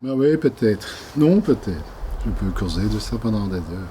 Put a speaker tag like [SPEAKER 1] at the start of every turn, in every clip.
[SPEAKER 1] Ah oui, peut-être. Non, peut-être. Je peux causer de ça pendant des heures.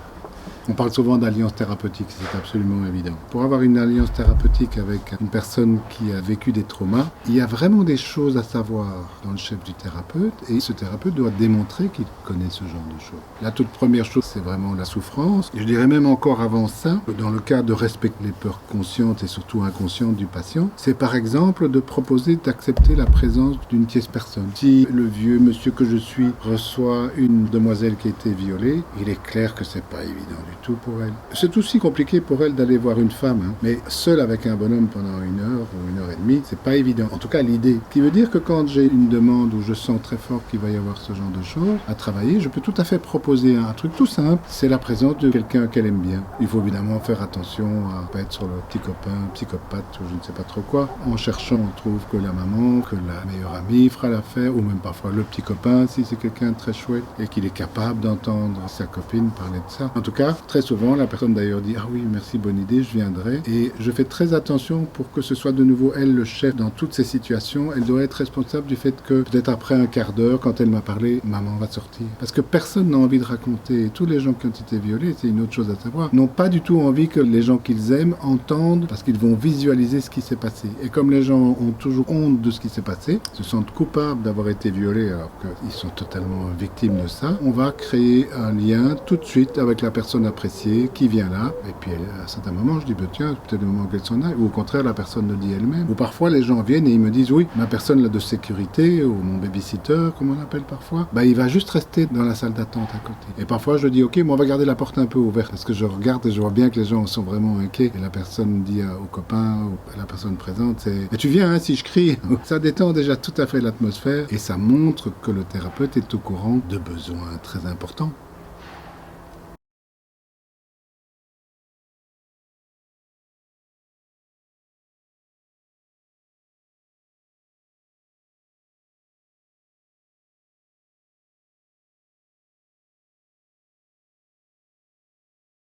[SPEAKER 1] On parle souvent d'alliance thérapeutique, c'est absolument évident. Pour avoir une alliance thérapeutique avec une personne qui a vécu des traumas, il y a vraiment des choses à savoir dans le chef du thérapeute et ce thérapeute doit démontrer qu'il connaît ce genre de choses. La toute première chose, c'est vraiment la souffrance. Et je dirais même encore avant ça, dans le cas de respecter les peurs conscientes et surtout inconscientes du patient, c'est par exemple de proposer d'accepter la présence d'une tierce personne. Si le vieux monsieur que je suis reçoit une demoiselle qui a été violée, il est clair que c'est pas évident du tout pour elle. C'est aussi compliqué pour elle d'aller voir une femme, mais seule avec un bonhomme pendant 1 heure ou 1 heure et demie, c'est pas évident. En tout cas, l'idée. Ce qui veut dire que quand j'ai une demande où je sens très fort qu'il va y avoir ce genre de choses à travailler, je peux tout à fait proposer un truc tout simple. C'est la présence de quelqu'un qu'elle aime bien. Il faut évidemment faire attention à pas être sur le petit copain, psychopathe ou je ne sais pas trop quoi. En cherchant, on trouve que la maman, que la meilleure amie fera l'affaire, ou même parfois le petit copain si c'est quelqu'un de très chouette et qu'il est capable d'entendre sa copine parler de ça. En tout cas, très souvent, la personne d'ailleurs dit « Ah oui, merci, bonne idée, je viendrai ». Et je fais très attention pour que ce soit de nouveau elle le chef dans toutes ces situations. Elle doit être responsable du fait que peut-être après un quart d'heure, quand elle m'a parlé, maman va sortir. Parce que personne n'a envie de raconter. Tous les gens qui ont été violés, c'est une autre chose à savoir, n'ont pas du tout envie que les gens qu'ils aiment entendent parce qu'ils vont visualiser ce qui s'est passé. Et comme les gens ont toujours honte de ce qui s'est passé, se sentent coupables d'avoir été violés alors qu'ils sont totalement victimes de ça, on va créer un lien tout de suite avec la personne appréciée qui vient là. Et puis à certains moments, je dis, tiens, c'est peut-être le moment qu'elle s'en aille. Ou au contraire, la personne le dit elle-même. Ou parfois, les gens viennent et ils me disent, oui, ma personne là de sécurité, ou mon babysitter, comme on appelle parfois, il va juste rester dans la salle d'attente à côté. Et parfois, je dis, ok, mais on va garder la porte un peu ouverte. Parce que je regarde et je vois bien que les gens sont vraiment inquiets. Et la personne dit au copain, ou à la personne présente, c'est, mais tu viens, hein, si je crie. Ça détend déjà tout à fait l'atmosphère. Et ça montre que le thérapeute est au courant de besoins très importants.